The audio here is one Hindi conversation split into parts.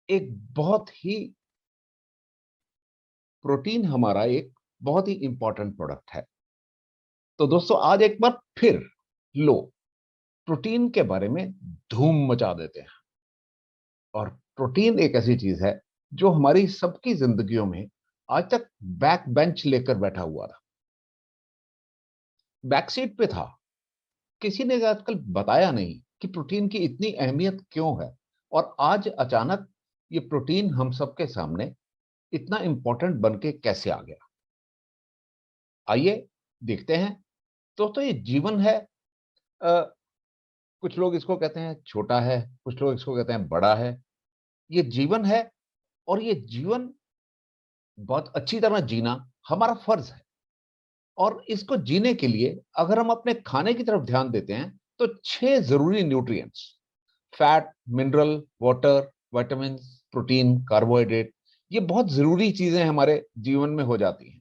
एक बहुत ही प्रोटीन हमारा एक बहुत ही इंपॉर्टेंट प्रोडक्ट है। तो दोस्तों आज एक बार फिर लो प्रोटीन के बारे में धूम मचा देते हैं। और प्रोटीन एक ऐसी चीज है जो हमारी सबकी जिंदगियों में आज तक बैक बेंच लेकर बैठा हुआ था, बैक सीट पे था। किसी ने आजकल बताया नहीं कि प्रोटीन की इतनी अहमियत क्यों है, और आज अचानक ये प्रोटीन हम सबके सामने इतना इंपॉर्टेंट बन के कैसे आ गया। आइए देखते हैं। तो ये जीवन है। अ, कुछ लोग इसको कहते हैं छोटा है, कुछ लोग इसको कहते हैं बड़ा है। ये जीवन है, और ये जीवन बहुत अच्छी तरह जीना हमारा फर्ज है। और इसको जीने के लिए अगर हम अपने खाने की तरफ ध्यान देते हैं तो 6 जरूरी nutrients, fat, mineral, water, vitamin, protein, carbohydrate, ये बहुत जरूरी चीजें हमारे जीवन में हो जाती हैं।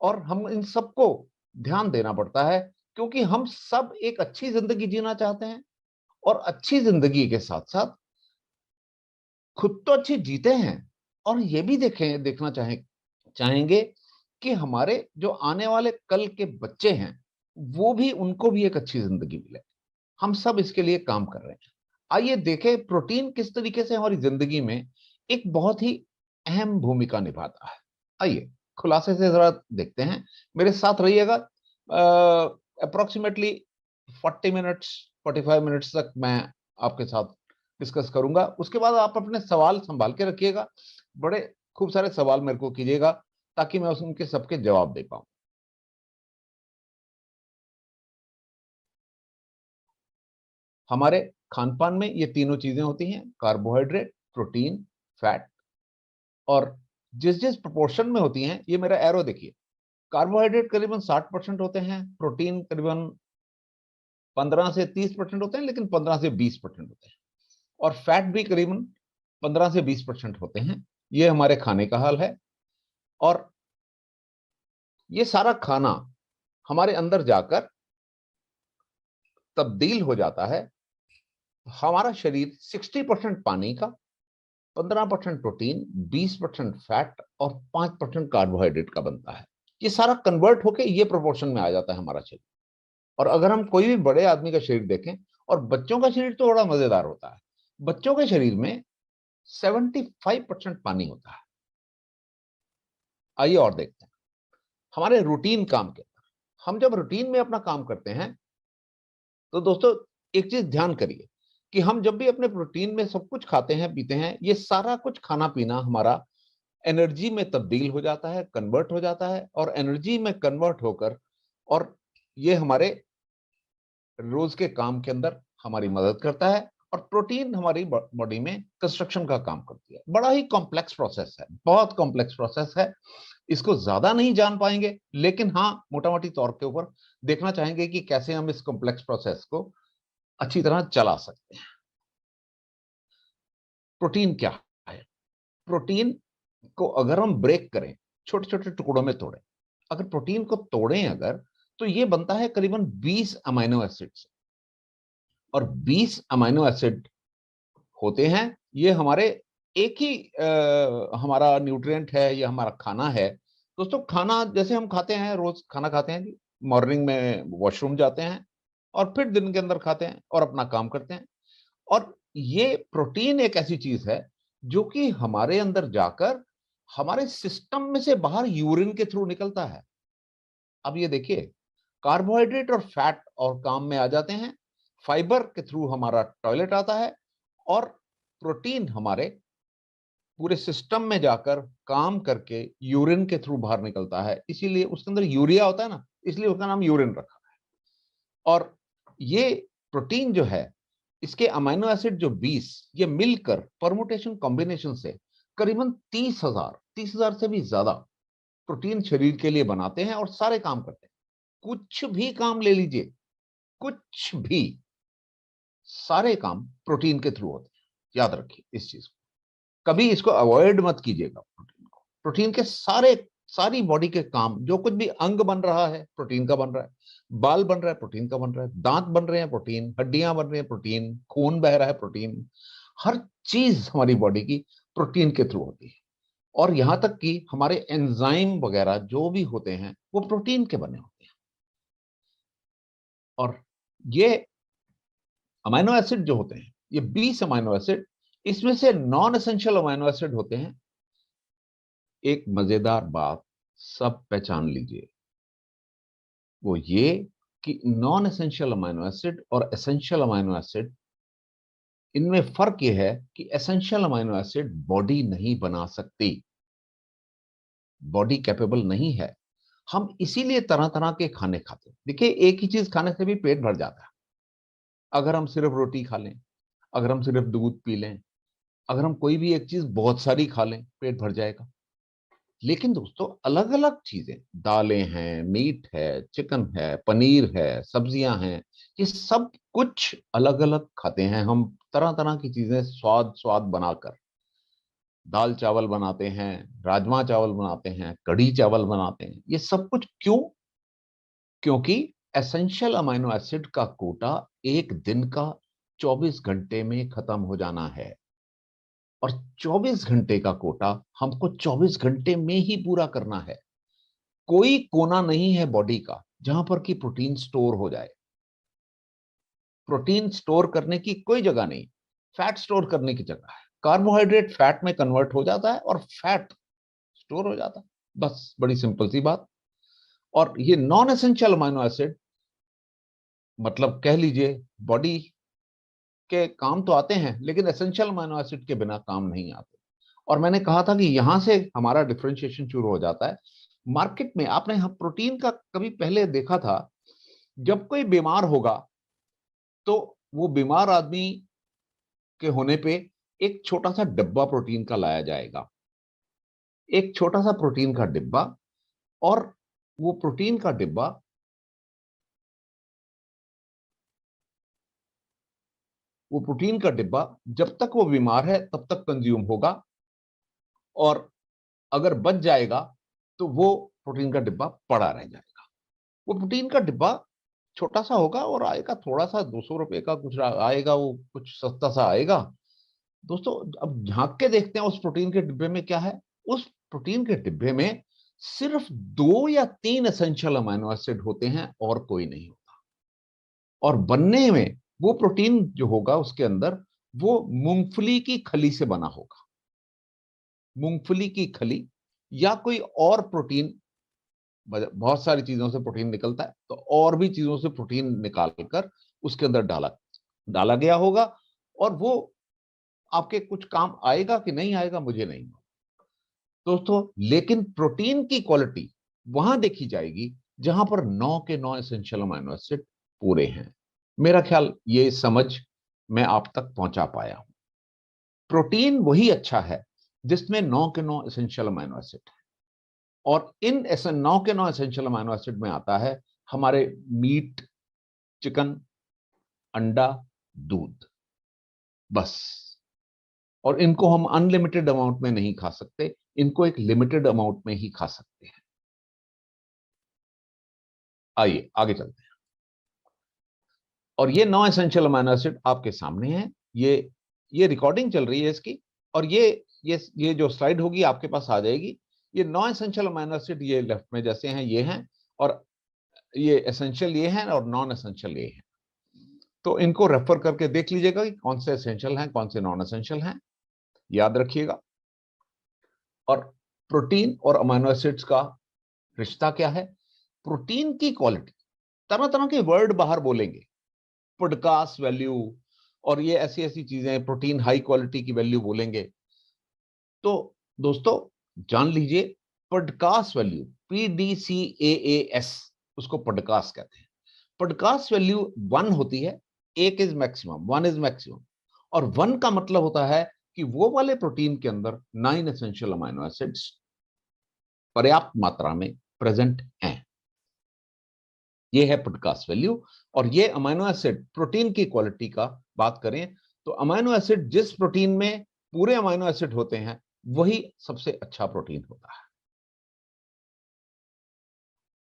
और हम इन सबको ध्यान देना पड़ता है, क्योंकि हम सब एक अच्छी जिंदगी जीना चाहते हैं। और अच्छी जिंदगी के साथ साथ खुद तो अच्छी जीते हैं, और ये भी देखना चाहेंगे कि हमारे जो आने वाले कल के बच्चे हैं वो भी, उनको भी एक अच्छी जिंदगी मिले। हम सब इसके लिए काम कर रहे हैं। आइए देखें प्रोटीन किस तरीके से हमारी जिंदगी में एक बहुत ही अहम भूमिका निभाता है। आइए खुलासे से जरा देखते हैं, मेरे साथ रहिएगा। अप्रोक्सीमेटली 40 मिनट्स, 45 मिनट्स तक मैं आपके साथ डिस्कस करूंगा। उसके बाद आप अपने सवाल संभाल के रखिएगा, बड़े खूब सारे सवाल मेरे को कीजिएगा ताकि मैं उनके सबके जवाब दे पाऊं। हमारे खान पान में ये तीनों चीजें होती हैं, कार्बोहाइड्रेट, प्रोटीन, फैट। और जिस जिस प्रोपोर्शन में होती हैं, ये मेरा एरो देखिए, कार्बोहाइड्रेट करीबन 60% होते हैं, प्रोटीन करीबन 15 से 30% होते हैं, लेकिन 15 से 20% होते हैं, और फैट भी करीबन 15 से 20% होते हैं। ये हमारे खाने का हाल है। और ये सारा खाना हमारे अंदर जाकर तब्दील हो जाता है। हमारा शरीर 60% पानी का, 15% प्रोटीन, 20% फैट और 5% कार्बोहाइड्रेट का बनता है। ये सारा कन्वर्ट होके ये प्रोपोर्शन में आ जाता है हमारा शरीर। और अगर हम कोई भी बड़े आदमी का शरीर देखें, और बच्चों का शरीर तो बड़ा मजेदार होता है। बच्चों के शरीर में 75% पानी होता है। आइए और देखते हैं हमारे रूटीन काम के अंदर। हम जब रूटीन में अपना काम करते हैं तो दोस्तों एक चीज ध्यान करिए कि हम जब भी अपने प्रोटीन में सब कुछ खाते हैं पीते हैं, ये सारा कुछ खाना पीना हमारा एनर्जी में तब्दील हो जाता है, कन्वर्ट हो जाता है, और एनर्जी में कन्वर्ट होकर, और ये हमारे रोज के काम के अंदर हमारी मदद करता है। और प्रोटीन हमारी बॉडी में कंस्ट्रक्शन का काम करती है। बड़ा ही कॉम्प्लेक्स प्रोसेस है, बहुत कॉम्प्लेक्स प्रोसेस है। इसको ज्यादा नहीं जान पाएंगे, लेकिन हाँ मोटा मोटी तौर के ऊपर देखना चाहेंगे कि कैसे हम इस कॉम्प्लेक्स प्रोसेस को अच्छी तरह चला सकते हैं। प्रोटीन क्या है? प्रोटीन को अगर हम ब्रेक करें, छोटे छोटे टुकड़ों में तोड़ें, अगर प्रोटीन को तोड़ें अगर, तो ये बनता है करीबन 20 अमाइनो एसिड से। और 20 अमाइनो एसिड होते हैं, ये हमारे एक ही हमारा न्यूट्रिएंट है, ये हमारा खाना है। दोस्तों खाना जैसे हम खाते हैं, रोज खाना खाते हैं जी, मॉर्निंग में वॉशरूम जाते हैं, और फिर दिन के अंदर खाते हैं और अपना काम करते हैं। और ये प्रोटीन एक ऐसी चीज है जो कि हमारे अंदर जाकर हमारे सिस्टम में से बाहर यूरिन के थ्रू निकलता है। अब ये देखिए, कार्बोहाइड्रेट और फैट और काम में आ जाते हैं, फाइबर के थ्रू हमारा टॉयलेट आता है, और प्रोटीन हमारे पूरे सिस्टम में जाकर काम करके यूरिन के थ्रू बाहर निकलता है। इसीलिए उसके अंदर यूरिया होता है ना, इसलिए उसका नाम यूरिन रखा है। और ये प्रोटीन जो है, इसके अमीनो एसिड जो 20, ये मिलकर परमुटेशन कॉम्बिनेशन से करीबन 30,000 से भी ज्यादा प्रोटीन शरीर के लिए बनाते हैं, और सारे काम करते हैं। कुछ भी काम ले लीजिए, कुछ भी, सारे काम प्रोटीन के थ्रू होते हैं। याद रखिए इस चीज को, कभी इसको अवॉइड मत कीजिएगा। प्रोटीन को, प्रोटीन के सारी बॉडी के काम, जो कुछ भी अंग बन रहा है प्रोटीन का बन रहा है, बाल बन रहा है प्रोटीन का बन रहा है, दांत बन रहे हैं प्रोटीन, हड्डियां बन रही हैं प्रोटीन, खून बह रहा है प्रोटीन, हर चीज हमारी बॉडी की प्रोटीन के थ्रू होती है, और यहां तक कि हमारे एंजाइम वगैरह जो भी होते हैं वो प्रोटीन के बने होते हैं। और ये अमाइनो एसिड जो होते हैं, ये 20 अमाइनो एसिड, इसमें से नॉन एसेंशियल अमाइनो एसिड होते हैं। एक मजेदार बात सब पहचान लीजिए, वो ये कि नॉन एसेंशियल अमाइनो एसिड और एसेंशियल अमाइनो एसिड, इनमें फर्क यह है कि एसेंशियल अमाइनो एसिड बॉडी नहीं बना सकती, बॉडी कैपेबल नहीं है। हम इसीलिए तरह तरह के खाने खाते हैं। देखिए, एक ही चीज खाने से भी पेट भर जाता है। अगर हम सिर्फ रोटी खा लें, अगर हम सिर्फ दूध पी लें, अगर हम कोई भी एक चीज बहुत सारी खा लें, पेट भर जाएगा। लेकिन दोस्तों, अलग अलग चीजें, दालें हैं, मीट है, चिकन है, पनीर है, सब्जियां हैं, ये सब कुछ अलग अलग खाते हैं हम। तरह तरह की चीजें स्वाद स्वाद बनाकर दाल चावल बनाते हैं, राजमा चावल बनाते हैं, कढ़ी चावल बनाते हैं। ये सब कुछ क्यों? क्योंकि एसेंशियल अमाइनो एसिड का कोटा एक दिन का 24 घंटे में खत्म हो जाना है, और 24 घंटे का कोटा हमको 24 घंटे में ही पूरा करना है। कोई कोना नहीं है बॉडी का जहां पर कि प्रोटीन स्टोर हो जाए। प्रोटीन स्टोर करने की कोई जगह नहीं, फैट स्टोर करने की जगह है। कार्बोहाइड्रेट फैट में कन्वर्ट हो जाता है और फैट स्टोर हो जाता है। बस, बड़ी सिंपल सी बात। और ये नॉन एसेंशियल अमाइनो एसिड, मतलब कह लीजिए, बॉडी के काम तो आते हैं, लेकिन एसेंशियल अमाइनो एसिड के बिना काम नहीं आते। और मैंने कहा था कि यहां से हमारा डिफरेंशिएशन शुरू हो जाता है। मार्केट में आपने प्रोटीन का कभी पहले देखा था? जब कोई बीमार होगा तो वो बीमार आदमी के होने पे एक छोटा सा डिब्बा प्रोटीन का लाया जाएगा, एक छोटा सा प्रोटीन का डिब्बा। और वो प्रोटीन का डिब्बा, वो प्रोटीन का डिब्बा जब तक वो बीमार है तब तक कंज्यूम होगा, और अगर बच जाएगा तो वो प्रोटीन का डिब्बा पड़ा रह जाएगा। वो प्रोटीन का डिब्बा छोटा सा होगा और आएगा थोड़ा सा, 200 रुपए का कुछ आएगा, वो कुछ सस्ता सा आएगा। दोस्तों, अब झांक के देखते हैं उस प्रोटीन के डिब्बे में क्या है। उस प्रोटीन के डिब्बे में सिर्फ 2 या 3 एसेंशियल अमाइनो एसिड होते हैं, और कोई नहीं होता। और बनने में वो प्रोटीन जो होगा उसके अंदर, वो मूंगफली की खली से बना होगा। मूंगफली की खली या कोई और प्रोटीन, बहुत सारी चीजों से प्रोटीन निकलता है, तो और भी चीजों से प्रोटीन निकालकर उसके अंदर डाला डाला गया होगा। और वो आपके कुछ काम आएगा कि नहीं आएगा, मुझे नहीं मालूम दोस्तों। लेकिन प्रोटीन की क्वालिटी वहां देखी जाएगी जहां पर 9 के 9 एसेंशियल अमाइनो एसिड पूरे हैं। मेरा ख्याल ये समझ मैं आप तक पहुंचा पाया हूं। प्रोटीन वही अच्छा है जिसमें 9 के 9 एसेंशियल अमाइनो एसिड है। और इन 9 के 9 एसेंशियल अमाइनो एसिड में आता है हमारे मीट, चिकन, अंडा, दूध, बस। और इनको हम अनलिमिटेड अमाउंट में नहीं खा सकते, इनको एक लिमिटेड अमाउंट में ही खा सकते हैं। आइए आगे चलते हैं। और ये 9 एसेंशियल अमाइनो एसिड आपके सामने है। ये रिकॉर्डिंग चल रही है इसकी, और ये जो स्लाइड होगी आपके पास आ जाएगी। ये 9 एसेंशियल अमाइनो एसिड ये लेफ्ट में जैसे हैं ये हैं, और ये एसेंशियल ये हैं, और नॉन एसेंशियल ये हैं। तो इनको रेफर करके देख लीजिएगा कि कौन से एसेंशियल हैं, कौन से नॉन एसेंशियल हैं, याद रखिएगा। और प्रोटीन और अमाइनो एसिड्स का रिश्ता क्या है? प्रोटीन की क्वालिटी, तरह तरह के वर्ड बाहर बोलेंगे, पॉडकास्ट वैल्यू और ये ऐसी ऐसी चीजें, प्रोटीन हाई क्वालिटी की वैल्यू बोलेंगे। तो दोस्तों, जान लीजिए, पॉडकास्ट वैल्यू, PDCAAS, उसको पॉडकास्ट कहते हैं। पॉडकास्ट वैल्यू 1 होती है, एक इज मैक्सिमम, 1 इज मैक्सिमम। और 1 का मतलब होता है कि वो वाले प्रोटीन के अंदर 9 एसेंशियल अमाइनो एसिड्स पर्याप्त मात्रा में प्रेजेंट हैं। ये है पॉडकास्ट वैल्यू। और ये अमाइनो एसिड प्रोटीन की क्वालिटी का बात करें तो अमाइनो एसिड जिस प्रोटीन में पूरे अमाइनो एसिड होते हैं वही सबसे अच्छा प्रोटीन होता है।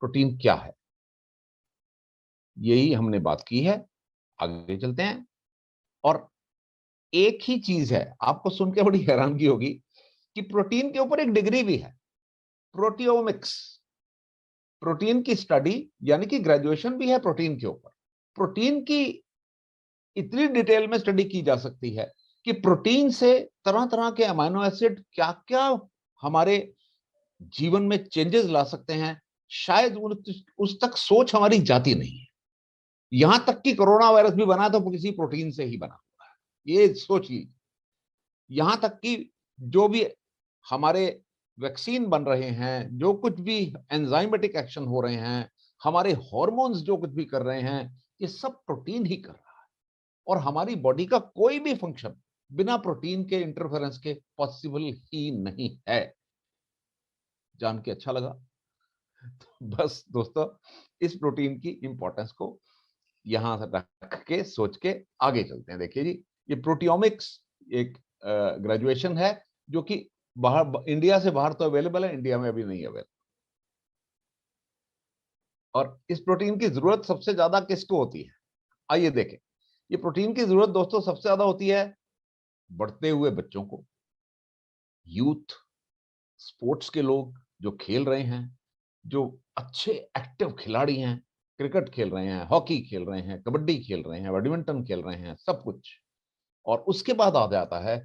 प्रोटीन क्या है, यही हमने बात की है। आगे चलते हैं। और एक ही चीज है, आपको सुन के बड़ी हैरानगी होगी कि प्रोटीन के ऊपर एक डिग्री भी है, प्रोटियोमिक्स। प्रोटीन की स्टडी यानी कि ग्रेजुएशन भी है प्रोटीन के ऊपर। प्रोटीन की इतनी डिटेल में स्टडी की जा सकती है कि प्रोटीन से तरह तरह के अमीनो एसिड क्या क्या हमारे जीवन में चेंजेस ला सकते हैं, शायद उस तक सोच हमारी जाती नहीं है। यहां तक कि कोरोना वायरस भी बना तो किसी प्रोटीन से ही बना हुआ है, ये सोच लीजिए। यहां तक कि जो भी हमारे वैक्सीन बन रहे हैं, जो कुछ भी एंजाइमेटिक एक्शन हो रहे हैं, हमारे हार्मोन्स जो कुछ भी कर रहे हैं, ये सब प्रोटीन ही कर रहा है। और हमारी बॉडी का कोई भी फंक्शन बिना प्रोटीन के इंटरफेरेंस के पॉसिबल ही नहीं है। जान के अच्छा लगा। बस दोस्तों, इस प्रोटीन की इंपॉर्टेंस को यहां से रख के सोच के आगे चलते हैं। देखिए जी, ये प्रोटियोमिक्स एक ग्रेजुएशन है जो कि बाहर, इंडिया से बाहर तो अवेलेबल है, इंडिया में अभी नहीं अवेलेबल। और इस प्रोटीन की जरूरत सबसे ज्यादा किसको होती है? आइए देखें। ये प्रोटीन की जरूरत दोस्तों सबसे ज्यादा होती है बढ़ते हुए बच्चों को, यूथ, स्पोर्ट्स के लोग जो खेल रहे हैं, जो अच्छे एक्टिव खिलाड़ी हैं, क्रिकेट खेल रहे हैं, हॉकी खेल रहे हैं, कबड्डी खेल रहे हैं, बैडमिंटन खेल रहे हैं, सब कुछ। और उसके बाद आ जाता है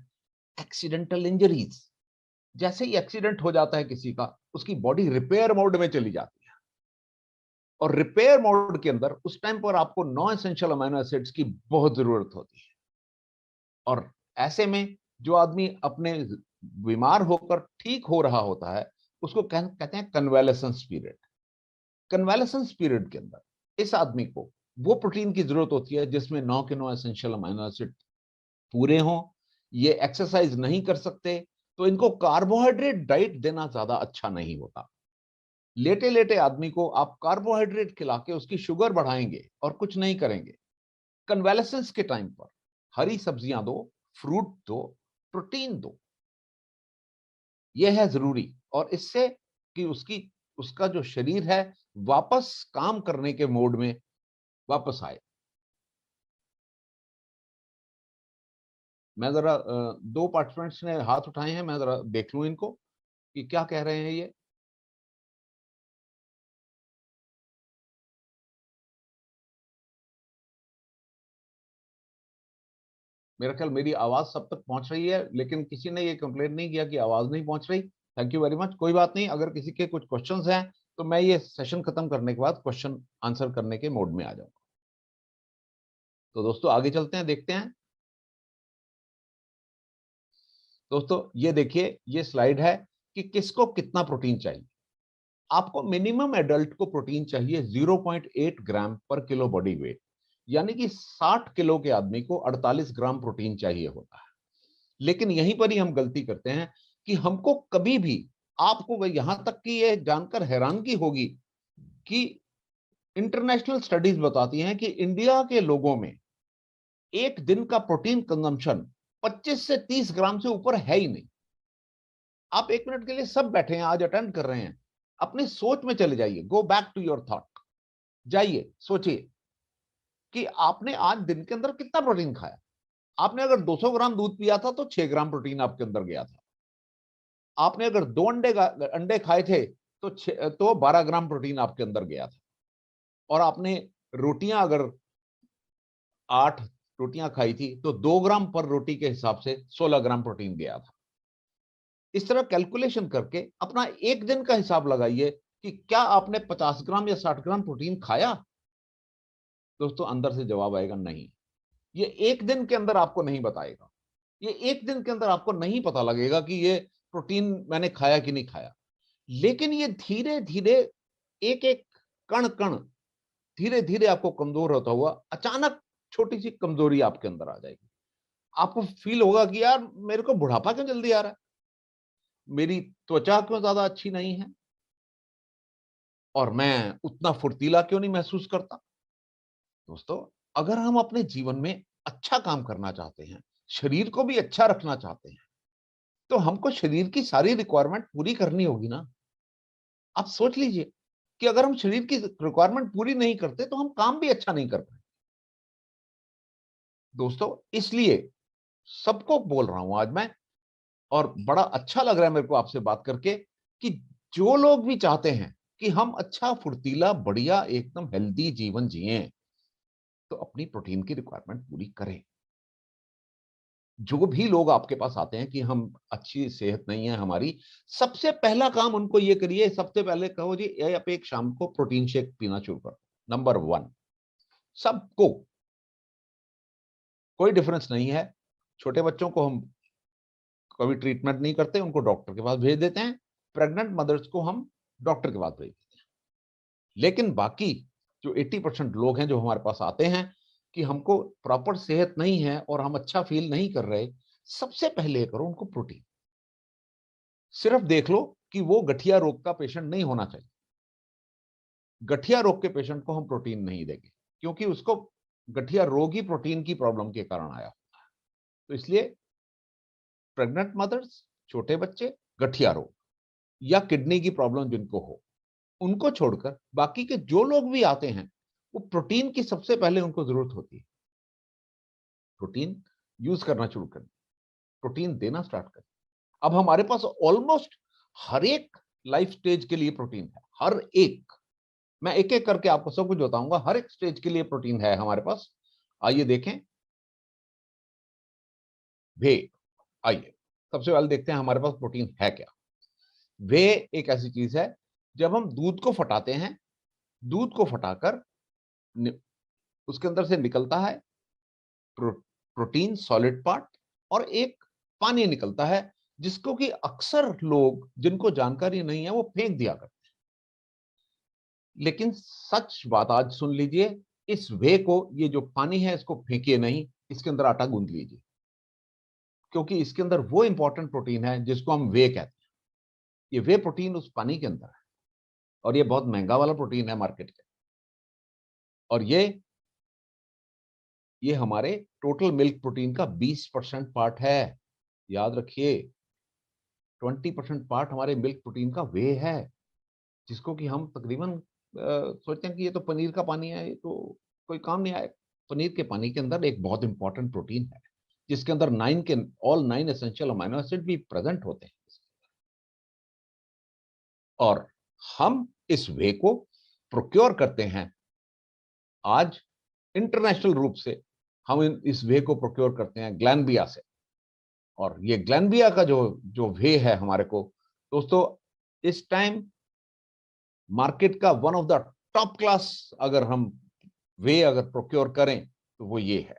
एक्सीडेंटल इंजरीज। जैसे ही एक्सीडेंट हो जाता है किसी का, उसकी बॉडी रिपेयर मोड में चली जाती है। और रिपेयर मोड के अंदर उस टाइम पर आपको नॉन एसेंशियल अमीनो एसिड्स की बहुत जरूरत होती है। और ऐसे में जो आदमी अपने बीमार होकर ठीक हो रहा होता है, उसको कहते हैं कन्वेलेसेंस पीरियड। कन्वेलेसेंस पीरियड के अंदर इस आदमी को वो प्रोटीन की जरूरत होती है जिसमें 9 के 9 एसेंशियल अमीनो एसिड पूरे हों। ये एक्सरसाइज नहीं कर सकते, तो इनको कार्बोहाइड्रेट डाइट देना ज्यादा अच्छा नहीं होता। लेटे लेटे आदमी को आप कार्बोहाइड्रेट खिला के उसकी शुगर बढ़ाएंगे और कुछ नहीं करेंगे। कन्वेलेसेंस के टाइम पर हरी सब्जियां दो, फ्रूट दो, प्रोटीन दो, यह है जरूरी। और इससे कि उसका जो शरीर है वापस काम करने के मोड में वापस आए। मैं जरा दो पार्टिसिपेंट्स ने हाथ उठाए हैं, मैं जरा देख लूं इनको कि क्या कह रहे हैं ये। मेरा ख्याल मेरी आवाज सब तक पहुंच रही है, लेकिन किसी ने ये कंप्लेंट नहीं किया कि आवाज नहीं पहुंच रही। Thank you very much. कोई बात नहीं, अगर किसी के कुछ क्वेश्चंस हैं तो मैं ये सेशन खत्म करने के बाद क्वेश्चन आंसर करने के मोड में आ जाऊंगा। तो दोस्तों आगे चलते हैं, देखते हैं। दोस्तों ये देखिए, ये स्लाइड है कि किसको कितना प्रोटीन चाहिए। आपको मिनिमम एडल्ट को प्रोटीन चाहिए 0.8 ग्राम पर किलो बॉडी वेट, यानी कि 60 किलो के आदमी को 48 ग्राम प्रोटीन चाहिए होता है। लेकिन यहीं पर ही हम गलती करते हैं कि हमको कभी भी, आपको यहां तक कि यह जानकर हैरानगी होगी कि इंटरनेशनल स्टडीज बताती हैं कि इंडिया के लोगों में एक दिन का प्रोटीन कंजम्पशन 25 से 30 ग्राम से ऊपर है ही नहीं। आप एक मिनट के लिए सब बैठे हैं, आज अटेंड कर रहे हैं, अपनी सोच में चले जाइए, go back to your thought, जाइए सोचिए कि आपने आज दिन के अंदर कितना प्रोटीन खाया। आपने अगर 200 ग्राम दूध पिया था तो 6 ग्राम प्रोटीन आपके अंदर गया था। आपने अगर 2 अंडे खाए थे तो 12 ग्राम प्रोटीन आपके अंदर गया था। और आपने रोटियां अगर 8 रोटियां खाई थी तो 2 ग्राम पर रोटी के हिसाब से 16 ग्राम प्रोटीन गया था। इस तरह कैलकुलेशन करके अपना एक दिन का हिसाब लगाइए कि क्या आपने 50 ग्राम या 60 ग्राम प्रोटीन खाया। दोस्तों अंदर से जवाब आएगा नहीं। ये एक दिन के अंदर आपको नहीं बताएगा, ये एक दिन के अंदर आपको नहीं पता लगेगा कि ये प्रोटीन मैंने खाया कि नहीं खाया। लेकिन ये धीरे धीरे, एक एक कण कण धीरे धीरे आपको कमजोर होता हुआ अचानक छोटी सी कमजोरी आपके अंदर आ जाएगी। आपको फील होगा कि यार मेरे को बुढ़ापा क्यों जल्दी आ रहा है, मेरी त्वचा क्यों ज्यादा अच्छी नहीं है, और मैं उतना फुर्तीला क्यों नहीं महसूस करता। दोस्तों अगर हम अपने जीवन में अच्छा काम करना चाहते हैं, शरीर को भी अच्छा रखना चाहते हैं, तो हमको शरीर की सारी रिक्वायरमेंट पूरी करनी होगी ना। आप सोच लीजिए कि अगर हम शरीर की रिक्वायरमेंट पूरी नहीं करते तो हम काम भी अच्छा नहीं कर पाए। दोस्तों इसलिए सबको बोल रहा हूं आज मैं, और बड़ा अच्छा लग रहा है मेरे को आपसे बात करके, कि जो लोग भी चाहते हैं कि हम अच्छा फुर्तीला बढ़िया एकदम हेल्दी जीवन जिए, तो अपनी प्रोटीन की रिक्वायरमेंट पूरी करें। जो भी लोग आपके पास आते हैं कि हम अच्छी सेहत नहीं है हमारी, सबसे पहला काम उनको ये करिए, सबसे पहले कहो जी ये आप एक शाम को प्रोटीन शेक पीना शुरू करो, नंबर 1। सबको, कोई डिफरेंस नहीं है। छोटे बच्चों को हम कभी ट्रीटमेंट नहीं करते, उनको डॉक्टर के पास भेज देते हैं। प्रेग्नेंट मदर्स को हम डॉक्टर के पास भेज देते हैं। लेकिन बाकी जो 80% लोग हैं जो हमारे पास आते हैं कि हमको प्रॉपर सेहत नहीं है और हम अच्छा फील नहीं कर रहे, सबसे पहले करो उनको प्रोटीन। सिर्फ देख लो कि वो गठिया रोग का पेशेंट नहीं होना चाहिए। गठिया रोग के पेशेंट को हम प्रोटीन नहीं देंगे, क्योंकि उसको गठिया रोग ही प्रोटीन की प्रॉब्लम के कारण आया। तो इसलिए प्रेग्नेंट मदर्स, छोटे बच्चे, गठिया रोग या किडनी की प्रॉब्लम जिनको हो, उनको छोड़कर बाकी के जो लोग भी आते हैं, वो प्रोटीन की सबसे पहले उनको जरूरत होती है। प्रोटीन यूज करना शुरू करें, प्रोटीन देना स्टार्ट करें। अब हमारे पास ऑलमोस्ट हर एक लाइफ स्टेज के लिए प्रोटीन है, हर एक। मैं एक एक करके आपको सब कुछ बताऊंगा, हर एक स्टेज के लिए प्रोटीन है हमारे पास। आइए देखें। वे, आइए सबसे पहले देखते हैं हमारे पास प्रोटीन है क्या। वे एक ऐसी चीज है, जब हम दूध को फटाते हैं, दूध को फटाकर उसके अंदर से निकलता है प्रोटीन सॉलिड पार्ट, और एक पानी निकलता है, जिसको कि अक्सर लोग जिनको जानकारी नहीं है वो फेंक दिया करते हैं। लेकिन सच बात आज सुन लीजिए, इस वे को, ये जो पानी है इसको फेंकिए नहीं, इसके अंदर आटा गूंद लीजिए, क्योंकि इसके अंदर वो इंपॉर्टेंट प्रोटीन है जिसको हम वे कहते हैं। ये वे प्रोटीन उस पानी के अंदर है, और ये बहुत महंगा वाला प्रोटीन है मार्केट के। और ये हमारे टोटल मिल्क प्रोटीन का 20% पार्ट है। याद रखिए, 20% पार्ट हमारे मिल्क प्रोटीन का वे है, जिसको कि हम तकरीबन सोचते हैं कि ये तो पनीर का पानी है, ये तो कोई काम नहीं आए। पनीर के पानी के अंदर एक बहुत इंपॉर्टेंट प्रोटीन है, जिसके अंदर 9 एसेंशियल अमीनो एसिड भी प्रेजेंट होते हैं। और हम इस वे को प्रोक्योर करते हैं आज इंटरनेशनल रूप से। हम इस वे को प्रोक्योर करते हैं ग्लैनबिया से। और ये ग्लैनबिया का जो जो वे है हमारे को, दोस्तों, इस टाइम मार्केट का one of the top class, अगर हम वे अगर प्रोक्योर करें तो वो ये है।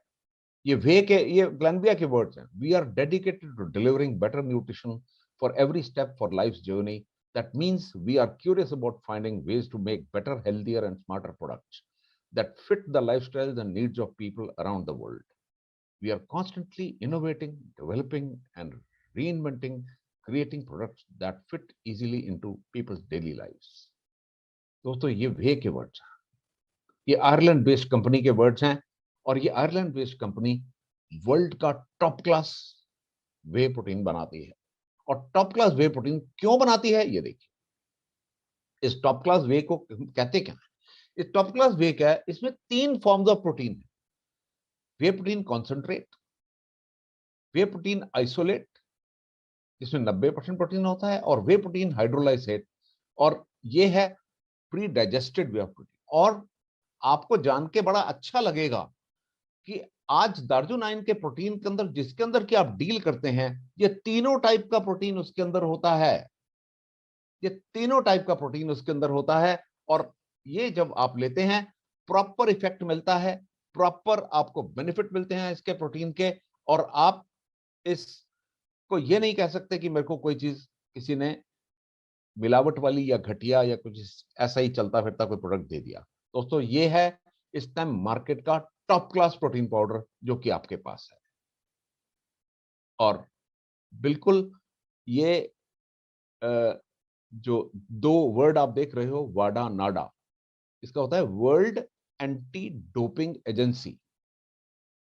ये वे के, ये ग्लैनबिया के वर्ड्स हैं। We are dedicated to delivering better nutrition for every step for life journey. That means we are curious about finding ways to make better, healthier and smarter products that fit the lifestyles and needs of people around the world. We are constantly innovating, developing, and reinventing, creating products that fit easily into people's daily lives. दोस्तों, ये वे के वर्ड्स हैं, ये आयरलैंड बेस्ड कंपनी के वर्ड्स हैं। और ये आयरलैंड बेस्ड कंपनी वर्ल्ड का टॉप क्लास वे प्रोटीन बनाती है। और टॉप क्लास वे प्रोटीन क्यों बनाती है, ये देखिए। इस टॉप क्लास वे को कहते क्या है? इस टॉप क्लास वे क्या है? इसमें 3 फॉर्म्स ऑफ प्रोटीन है। वे प्रोटीन कॉन्सेंट्रेट, वे प्रोटीन आइसोलेट, जिसमें 90% प्रोटीन होता है, और वे प्रोटीन हाइड्रोलाइसेट, और ये है pre digested way of protein. और आपको जान के बड़ा अच्छा लगेगा कि आज दार्जुनाइन के प्रोटीन के अंदर, जिसके अंदर कि आप डील करते हैं, ये तीनों टाइप का प्रोटीन उसके अंदर होता है। ये तीनों टाइप का प्रोटीन उसके अंदर होता है। और ये जब आप लेते हैं, प्रॉपर इफेक्ट मिलता है, प्रॉपर आपको बेनिफिट मिलते हैं इसके प्रोटीन के। और आप इसको ये नहीं कह सकते कि मेरे को कोई चीज किसी ने मिलावट वाली या घटिया या कुछ ऐसा ही चलता फिरता कोई प्रोडक्ट दे दिया। दोस्तों, ये है इस टाइम मार्केट का टॉप क्लास प्रोटीन पाउडर जो कि आपके पास है। और बिल्कुल ये जो 2 वर्ड आप देख रहे हो, वाडा नाडा, इसका होता है वर्ल्ड एंटी डोपिंग एजेंसी,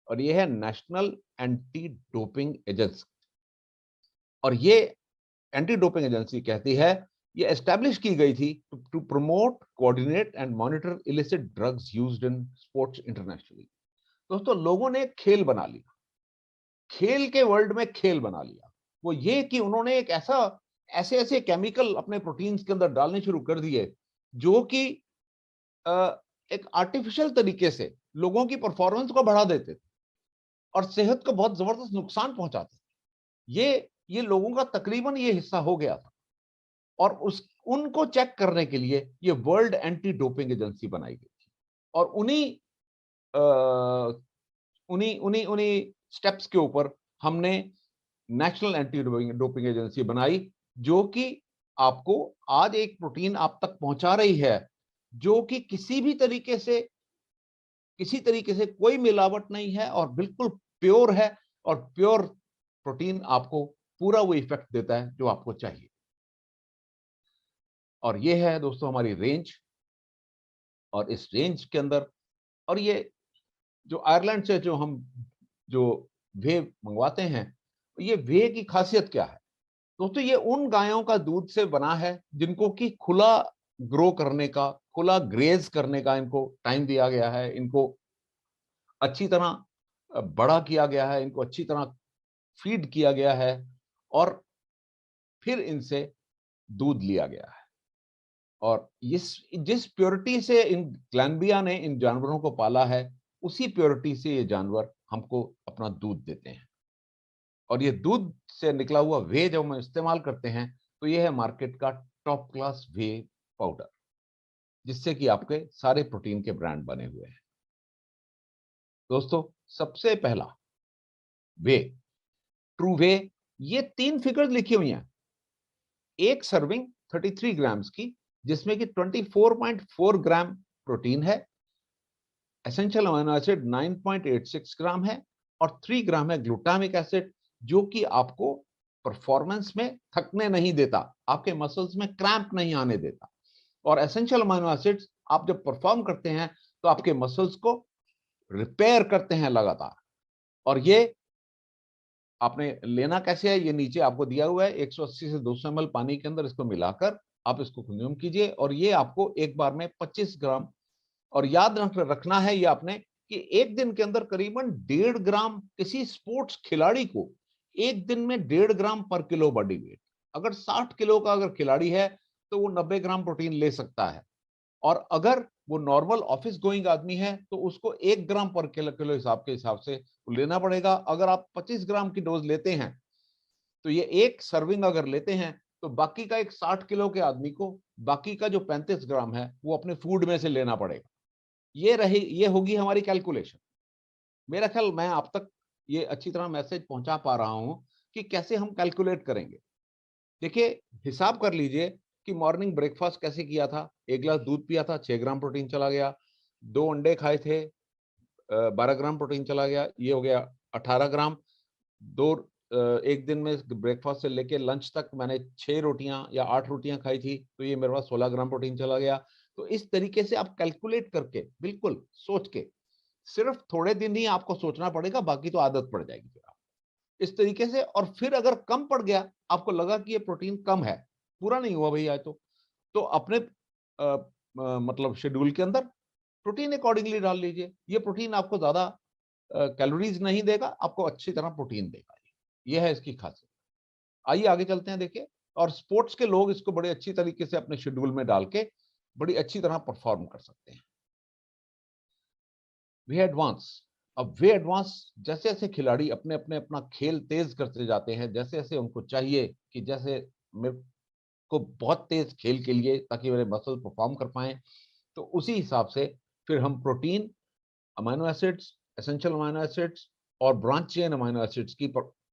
और ये है नेशनल एंटी डोपिंग एजेंसी। और ये एंटी डोपिंग एजेंसी कहती है, ये एस्टैब्लिश की गई थी to promote, coordinate and monitor illicit drugs used in sports internationally. दोस्तों, लोगों ने एक खेल बना लिया, खेल के वर्ल्ड में खेल बना लिया। वो ये कि उन्होंने एक ऐसे ऐसे केमिकल अपने प्रोटीन्स के अंदर डालने शुरू कर दिए जो कि एक आर्टिफिशियल तरीके से लोगों की परफॉर्मेंस को बढ़ा देते थे और सेहत को बहुत जबरदस्त नुकसान पहुंचाते थे। ये लोगों का तकरीबन ये हिस्सा हो गया था और उनको चेक करने के लिए ये वर्ल्ड एंटी डोपिंग एजेंसी बनाई गई थी और उन्हीं स्टेप्स के ऊपर हमने नेशनल एंटी डोपिंग एजेंसी बनाई, जो कि आपको आज एक प्रोटीन आप तक पहुंचा रही है जो कि किसी तरीके से कोई मिलावट नहीं है और बिल्कुल प्योर है और प्योर प्रोटीन आपको पूरा वो इफेक्ट देता है जो आपको चाहिए। और ये है दोस्तों हमारी रेंज, और इस रेंज के अंदर, और ये जो आयरलैंड से जो वे मंगवाते हैं, ये वे की खासियत क्या है दोस्तों? ये उन गायों का दूध से बना है जिनको कि खुला ग्रो करने का, खुला ग्रेज करने का इनको टाइम दिया गया है, इनको अच्छी तरह बड़ा किया गया है, इनको अच्छी तरह फीड किया गया है और फिर इनसे दूध लिया गया है। और जिस प्योरिटी से इन ग्लैनबिया ने इन जानवरों को पाला है, उसी प्योरिटी से ये जानवर हमको अपना दूध देते हैं। और ये दूध से निकला हुआ वे जब हम इस्तेमाल करते हैं तो ये है मार्केट का टॉप क्लास वे पाउडर, जिससे कि आपके सारे प्रोटीन के ब्रांड बने हुए हैं। दोस्तों सबसे पहला वे, ट्रू वे, ये 3 फिगर्स लिखी हुई हैं। एक सर्विंग 33 ग्राम्स की, जिसमें कि 24.4 ग्राम प्रोटीन है, एसेंशियल अमीनो एसिड 9.86 ग्राम है और 3 ग्राम है ग्लूटामिक एसिड, जो कि आपको परफॉर्मेंस में थकने नहीं देता, आपके मसल्स में क्रैम्प नहीं आने देता। और एसेंशियल अमीनो एसिड्स आप जब परफॉर्म करते हैं तो आपके मसल्स को रिपेयर करते हैं लगातार। और ये आपने लेना कैसे है, ये नीचे आपको दिया हुआ है। 180 से 200 ml पानी के अंदर इसको मिलाकर आप इसको कंज्यूम कीजिए और ये आपको एक बार में 25 ग्राम, और याद रखना है ये आपने कि एक दिन के अंदर करीबन 1.5 ग्राम, किसी स्पोर्ट्स खिलाड़ी को एक दिन में 1.5 ग्राम पर किलो बॉडी वेट, अगर 60 किलो का अगर खिलाड़ी है तो वो 90 ग्राम प्रोटीन ले सकता है, और अगर वो नॉर्मल ऑफिस गोइंग आदमी है तो उसको 1 ग्राम पर किलो हिसाब से लेना पड़ेगा। अगर आप 25 ग्राम की डोज लेते हैं तो ये एक सर्विंग अगर लेते हैं तो बाकी का एक 60 किलो के आदमी को बाकी का जो 35 ग्राम है वो अपने फूड में से लेना पड़ेगा। ये होगी हमारी कैलकुलेशन। मेरा ख्याल मैं आप तक ये अच्छी तरह मैसेज पहुंचा पा रहा हूं कि कैसे हम कैलकुलेट करेंगे। देखिए, हिसाब कर लीजिए कि मॉर्निंग ब्रेकफास्ट कैसे किया था। 1 गिलास दूध पिया था, 6 ग्राम प्रोटीन चला गया। 2 अंडे खाए थे, 12 ग्राम प्रोटीन चला गया, ये हो गया 18 ग्राम। एक दिन में ब्रेकफास्ट से लेके लंच तक मैंने 6 रोटियां या 8 रोटियां खाई थी, तो ये मेरे पास 16 ग्राम प्रोटीन चला गया। तो इस तरीके से आप कैलकुलेट करके, बिल्कुल सोच के, सिर्फ थोड़े दिन ही आपको सोचना पड़ेगा, बाकी तो आदत पड़ जाएगी फिर आप इस तरीके से। और फिर अगर कम पड़ गया, आपको लगा कि ये प्रोटीन कम है, पूरा नहीं हुआ भैया, तो अपने मतलब शेड्यूल के अंदर प्रोटीन अकॉर्डिंगली डाल लीजिए। ये प्रोटीन आपको ज्यादा कैलोरीज नहीं देगा, आपको अच्छी तरह प्रोटीन देगा। ये है इसकी खासियत। आइए आगे चलते हैं, देखिए। और स्पोर्ट्स के लोग इसको बड़े अच्छी तरीके से अपने शेड्यूल में डाल के बड़ी अच्छी तरह परफॉर्म कर सकते हैं। वे एडवांस, अब वे एडवांस जैसे जैसे खिलाड़ी अपने अपने अपना खेल तेज करते जाते हैं, जैसे जैसे उनको चाहिए कि जैसे मेरे को बहुत तेज खेल के लिए ताकि मेरे मसल परफॉर्म कर पाए, तो उसी हिसाब से फिर हम protein, amino acids, essential amino acids और ब्रांच चेन अमीनो एसिड्स की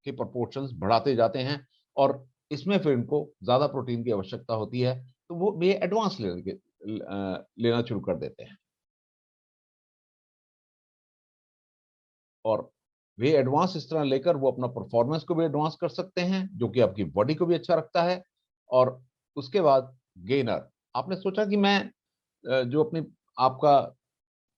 प्रोपोर्शंस बढ़ाते जाते हैं, और इसमें फिर इनको ज्यादा प्रोटीन की आवश्यकता होती है, तो वो वे एडवांस लेना शुरू कर देते हैं। और वे एडवांस इस तरह लेकर वो अपना परफॉर्मेंस को भी एडवांस कर सकते हैं, जो कि आपकी बॉडी को भी अच्छा रखता है। और उसके बाद गेनर, आपने सोचा कि मैं जो अपनी आपका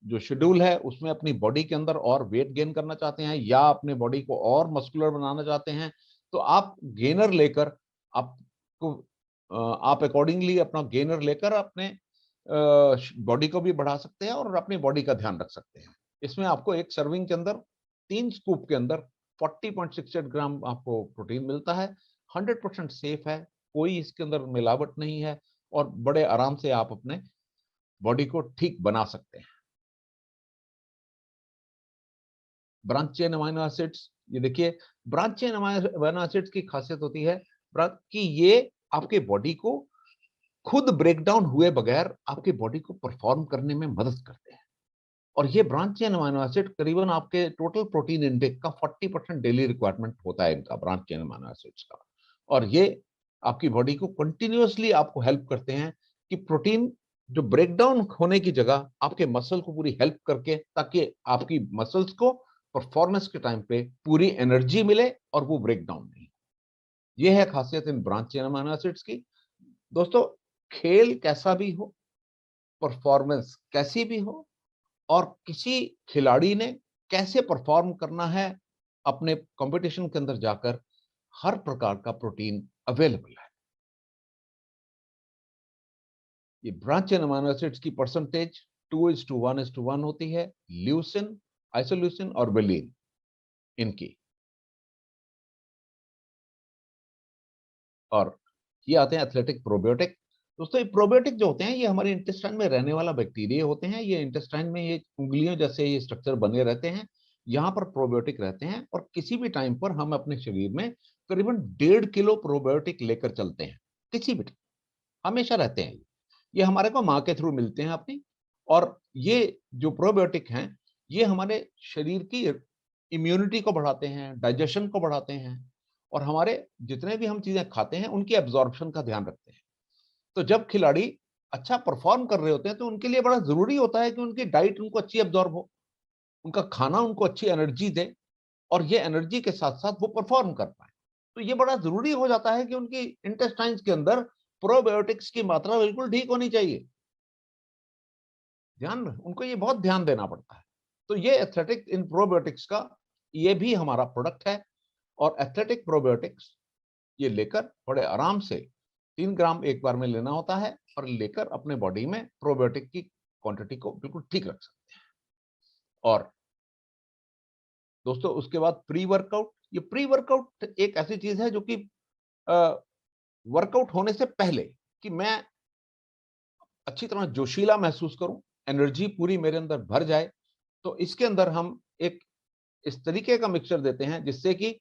जो शेड्यूल है उसमें अपनी बॉडी के अंदर और वेट गेन करना चाहते हैं या अपने बॉडी को और मस्कुलर बनाना चाहते हैं, तो आप गेनर लेकर आपको आप अकॉर्डिंगली अपना गेनर लेकर अपने बॉडी को भी बढ़ा सकते हैं और अपनी बॉडी का ध्यान रख सकते हैं। इसमें आपको एक सर्विंग के अंदर 3 स्कूप के अंदर 40.68 ग्राम आपको प्रोटीन मिलता है। 100% सेफ है, कोई इसके अंदर मिलावट नहीं है और बड़े आराम से आप अपने बॉडी को ठीक बना सकते हैं। ब्रांच चेन अमाइनो एसिड्स, ये देखिए ब्रांच चेन अमाइनो एसिड्स की खासियत होती है कि ये आपके बॉडी को खुद ब्रेकडाउन हुए बगैर आपके बॉडी को परफॉर्म करने में मदद करते हैं। और ये ब्रांच चेन अमाइनो एसिड करीबन आपके टोटल प्रोटीन इंटेक का 40% डेली रिक्वायरमेंट होता है इनका, ब्रांच चेन अमाइनो एसिड्स का। और ये आपकी बॉडी को कंटिन्यूअसली आपको हेल्प करते हैं कि प्रोटीन जो ब्रेकडाउन होने की जगह आपके मसल को पूरी हेल्प करके, ताकि आपकी मसल्स को परफॉर्मेंस के टाइम पे पूरी एनर्जी मिले और वो ब्रेकडाउन नहीं। ये है खासियत इन ब्रांच चेन अमाइनो एसिड्स की। दोस्तों, खेल कैसा भी हो, परफॉर्मेंस कैसी भी हो, और किसी खिलाड़ी ने कैसे परफॉर्म करना है अपने कंपटीशन के अंदर जाकर, हर प्रकार का प्रोटीन अवेलेबल है। ये ब्रांच चेन अमीनो एसिड्स की परसेंटेज 2:1:1 होती है, ल्यूसिन, आइसोल्यूसिन और वेलिन इनकी। और ये आते हैं एथलेटिक प्रोबायोटिक। दोस्तों, ये प्रोबायोटिक जो होते हैं ये हमारे इंटेस्टाइन में रहने वाला बैक्टीरिया होते हैं। ये इंटेस्टाइन में ये उंगलियों जैसे ये स्ट्रक्चर बने रहते हैं, यहाँ पर प्रोबायोटिक रहते हैं। और किसी भी टाइम पर हम अपने शरीर में करीबन 1.5 किलो प्रोबायोटिक लेकर चलते हैं, किसी भी टाइम, हमेशा रहते हैं। ये हमारे को माँ के थ्रू मिलते हैं अपनी। और ये जो प्रोबायोटिक हैं ये हमारे शरीर की इम्यूनिटी को बढ़ाते हैं, डाइजेशन को बढ़ाते हैं, और हमारे जितने भी हम चीजें खाते हैं उनकी एब्जॉर्प्शन का ध्यान रखते हैं। तो जब खिलाड़ी अच्छा परफॉर्म कर रहे होते हैं तो उनके लिए बड़ा जरूरी होता है कि उनकी डाइट उनको अच्छी एब्जॉर्ब हो, उनका खाना उनको अच्छी एनर्जी दे, और ये एनर्जी के साथ साथ वो परफॉर्म कर पाए। तो ये बड़ा जरूरी हो जाता है कि उनकी इंटेस्टाइन्स के अंदर प्रोबायोटिक्स की मात्रा बिल्कुल ठीक होनी चाहिए। उनको ये बहुत ध्यान देना पड़ता है। तो ये एथलेटिक इन प्रोबायोटिक्स का ये भी हमारा प्रोडक्ट है। और एथलेटिक प्रोबायोटिक्स ये लेकर बड़े आराम से 3 ग्राम एक बार में लेना होता है, और लेकर अपने बॉडी में प्रोबायोटिक की क्वांटिटी को बिल्कुल ठीक रख सकते हैं। और दोस्तों, उसके बाद प्री वर्कआउट। ये प्री वर्कआउट एक ऐसी चीज है जो कि वर्कआउट होने से पहले, कि मैं अच्छी तरह जोशीला महसूस करूं, एनर्जी पूरी मेरे अंदर भर जाए, तो इसके अंदर हम एक इस तरीके का मिक्सचर देते हैं जिससे कि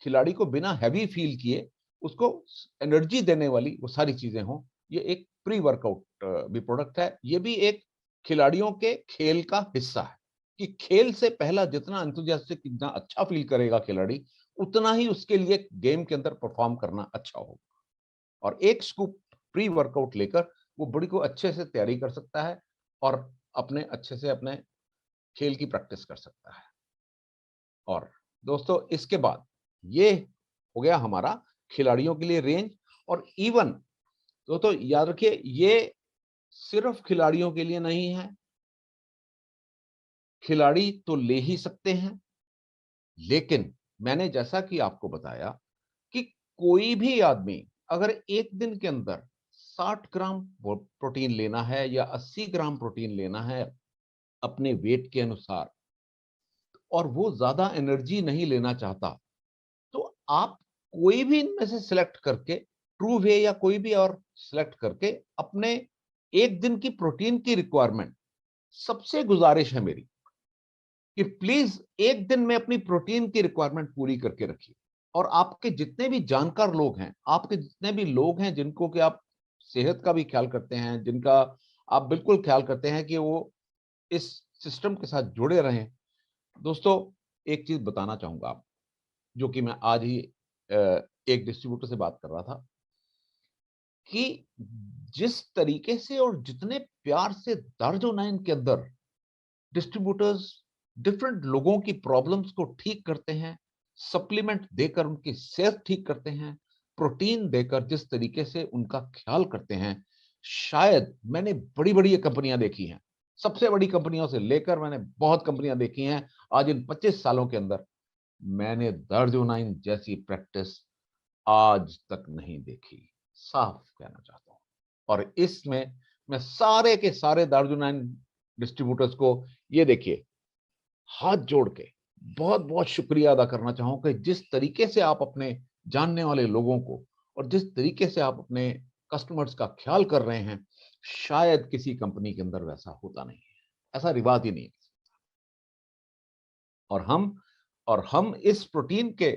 खिलाड़ी को बिना हैवी फील किए उसको एनर्जी देने वाली वो सारी चीजें हों। ये एक प्री वर्कआउट भी प्रोडक्ट है। ये भी एक खिलाड़ियों के खेल का हिस्सा है कि खेल से पहला जितना एंथुसियास्टिक, जितना अच्छा फील करेगा खिलाड़ी, उतना ही उसके लिए गेम के अंदर परफॉर्म करना अच्छा होगा। और एक स्कूप प्री वर्कआउट लेकर वो बॉडी को अच्छे से तैयारी कर सकता है और अपने अच्छे से अपने खेल की प्रैक्टिस कर सकता है। और दोस्तों, इसके बाद ये हो गया हमारा खिलाड़ियों के लिए रेंज। और इवन दोस्तों याद रखिए, ये सिर्फ खिलाड़ियों के लिए नहीं है। खिलाड़ी तो ले ही सकते हैं, लेकिन मैंने जैसा कि आपको बताया कि कोई भी आदमी अगर एक दिन के अंदर 60 ग्राम प्रोटीन लेना है या 80 ग्राम प्रोटीन लेना है अपने वेट के अनुसार, और वो ज्यादा एनर्जी नहीं लेना चाहता, तो आप कोई भी इनमें से सिलेक्ट करके, ट्रू वे या कोई भी और सिलेक्ट करके, अपने एक दिन की प्रोटीन की रिक्वायरमेंट, सबसे गुजारिश है मेरी कि प्लीज एक दिन में अपनी प्रोटीन की रिक्वायरमेंट पूरी करके रखिए। और आपके जितने भी जानकार लोग हैं, आपके जितने भी लोग हैं जिनको कि आप सेहत का भी ख्याल करते हैं, जिनका आप बिल्कुल ख्याल करते हैं कि वो इस सिस्टम के साथ जुड़े रहें, दोस्तों एक चीज बताना चाहूंगा आप, जो कि मैं आज ही एक डिस्ट्रीब्यूटर से बात कर रहा था, कि जिस तरीके से और जितने प्यार से दार्जिलिंग के अंदर डिस्ट्रीब्यूटर्स डिफरेंट लोगों की प्रॉब्लम्स को ठीक करते हैं, सप्लीमेंट देकर उनकी सेहत ठीक करते हैं, प्रोटीन देकर जिस तरीके से उनका ख्याल करते हैं, शायद मैंने बड़ी बड़ी कंपनियां देखी हैं, सबसे बड़ी कंपनियों से लेकर मैंने बहुत कंपनियां देखी हैं आज इन 25 सालों के अंदर, मैंने दर्ज जैसी प्रैक्टिस आज तक नहीं देखी, साफ कहना चाहता हूं। और इसमें मैं सारे के सारे दार्जुनाइन डिस्ट्रीब्यूटर्स को, ये देखिए, हाथ जोड़ के बहुत बहुत शुक्रिया अदा करना चाहूंगा कि जिस तरीके से आप अपने जानने वाले लोगों को और जिस तरीके से आप अपने कस्टमर्स का ख्याल कर रहे हैं, शायद किसी कंपनी के अंदर वैसा होता नहीं है, ऐसा रिवाज ही नहीं है। और हम इस प्रोटीन के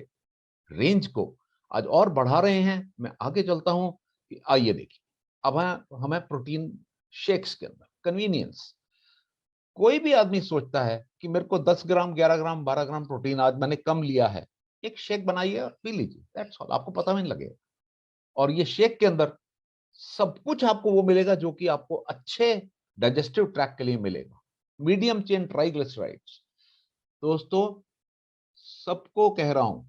रेंज को आज और बढ़ा रहे हैं। मैं आगे चलता हूं कि आइए देखिए, अब हमें प्रोटीन शेक्स के अंदर कन्वीनियंस। कोई भी आदमी सोचता है कि मेरे को 10 ग्राम, 11 ग्राम, 12 ग्राम प्रोटीन आज मैंने कम लिया है, एक शेक बनाइए और पी लीजिए, दैट्स ऑल, आपको पता भी नहीं लगेगा। और ये शेक के अंदर सब कुछ आपको वो मिलेगा जो कि आपको अच्छे डाइजेस्टिव ट्रैक के लिए मिलेगा। Medium chain triglycerides. दोस्तों, सबको कह रहा हूं,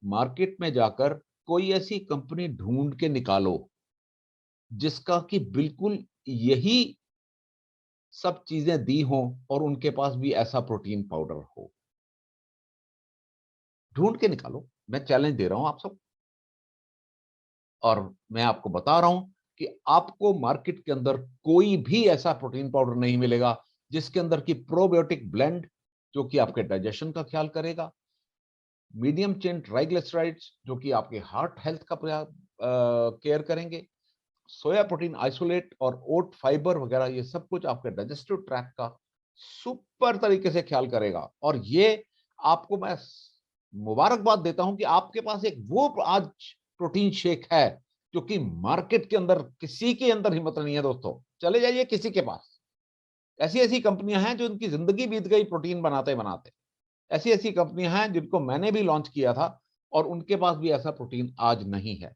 मार्केट में जाकर कोई ऐसी कंपनी ढूंढ के निकालो जिसका कि बिल्कुल यही सब चीजें दी हों और उनके पास भी ऐसा प्रोटीन पाउडर हो। ढूंढ के निकालो, मैं चैलेंज दे रहा हूं आप सब। और मैं आपको बता रहा हूं कि आपको मार्केट के अंदर कोई भी ऐसा प्रोटीन पाउडर नहीं मिलेगा जिसके अंदर की प्रोबायोटिक ब्लेंड, जो कि आपके डाइजेशन का ख्याल करेगा, मीडियम चेन ट्राइग्लिसराइड्स जो कि आपके हार्ट हेल्थ का केयर करेंगे, सोया प्रोटीन आइसोलेट और ओट फाइबर वगैरह, ये सब कुछ आपके डाइजेस्टिव ट्रैक का सुपर तरीके से ख्याल करेगा। और ये आपको मैं मुबारकबाद देता हूं कि आपके पास एक वो आज प्रोटीन शेक है जो कि मार्केट के अंदर किसी के अंदर हिम्मत नहीं है। दोस्तों, चले जाइए किसी के पास, ऐसी ऐसी कंपनियां हैं जो उनकी जिंदगी बीत गई प्रोटीन बनाते बनाते। ऐसी ऐसी कंपनियां हैं जिनको मैंने भी लॉन्च किया था और उनके पास भी ऐसा प्रोटीन आज नहीं है।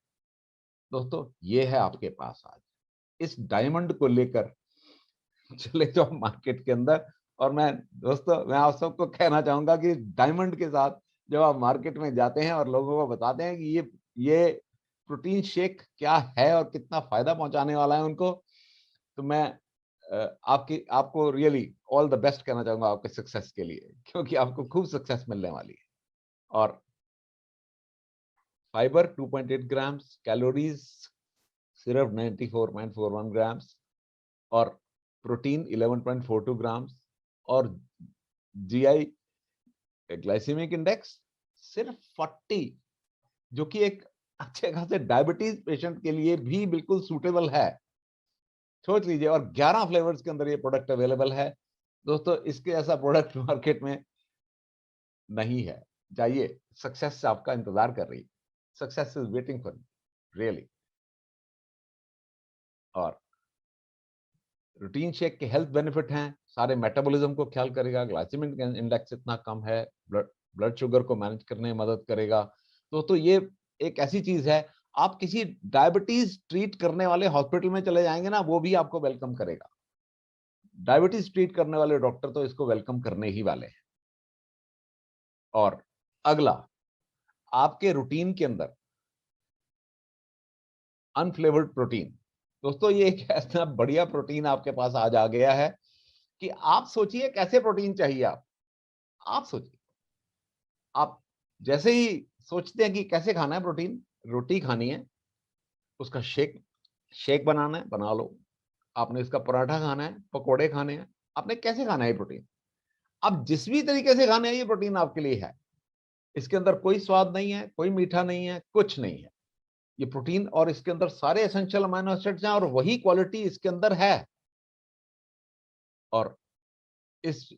दोस्तों, ये है आपके पास आज। इस डायमंड को लेकर चले जाओ मार्केट के अंदर। और मैं, दोस्तों, मैं आप सबको कहना चाहूंगा कि डायमंड के साथ जब आप मार्केट में जाते हैं और लोगों को बताते हैं कि ये प्रोटीन शेक क्या है और कितना फायदा पहुंचाने वाला है उनको, तो मैं आपको रियली ऑल द बेस्ट कहना चाहूंगा आपके सक्सेस के लिए, क्योंकि आपको खूब सक्सेस मिलने वाली है। और फाइबर 2.8 ग्राम्स, कैलोरीज सिर्फ 94.41 ग्राम्स, और प्रोटीन 11.42 ग्राम्स, और जीआई ग्लाइसेमिक इंडेक्स सिर्फ 40, जो कि एक अच्छे खासे डायबिटीज पेशेंट के लिए भी बिल्कुल सूटेबल है। सोच लीजिए, और 11 फ्लेवर्स के अंदर ये प्रोडक्ट अवेलेबल है। दोस्तों, इसके ऐसा प्रोडक्ट मार्केट में नहीं है। जाइए, सक्सेस आपका इंतजार कर रही है, success is waiting for you really. और रूटीन शेक के हेल्थ बेनिफिट हैं, सारे मेटाबॉलिज्म को ख्याल करेगा, ग्लाइसेमिक इंडेक्स इतना कम है, ब्लड शुगर को मैनेज करने में मदद करेगा। तो ये एक ऐसी चीज है, आप किसी डायबिटीज ट्रीट करने वाले हॉस्पिटल में चले जाएंगे ना, वो भी आपको वेलकम करेगा। डायबिटीज ट्रीट करने वाले डॉक्टर तो इसको वेलकम करने ही वाले हैं। और अगला, आपके रूटीन के अंदर अनफ्लेवर्ड प्रोटीन। दोस्तों, ये एक ऐसा बढ़िया प्रोटीन आपके पास आज आ गया है कि आप सोचिए कैसे प्रोटीन चाहिए आप सोचिए, आप जैसे ही सोचते हैं कि कैसे खाना है प्रोटीन, रोटी खानी है, उसका शेक शेक बनाना है, बना लो। आपने इसका पराठा खाना है, पकोड़े खाने हैं, आपने कैसे खाना है ये प्रोटीन, अब जिस भी तरीके से खाने हैं ये प्रोटीन आपके लिए है। इसके अंदर कोई स्वाद नहीं है, कोई मीठा नहीं है, कुछ नहीं है। ये प्रोटीन, और इसके अंदर सारे एसेंशियल अमीनो एसिड्स हैं और वही क्वालिटी इसके अंदर है। और इस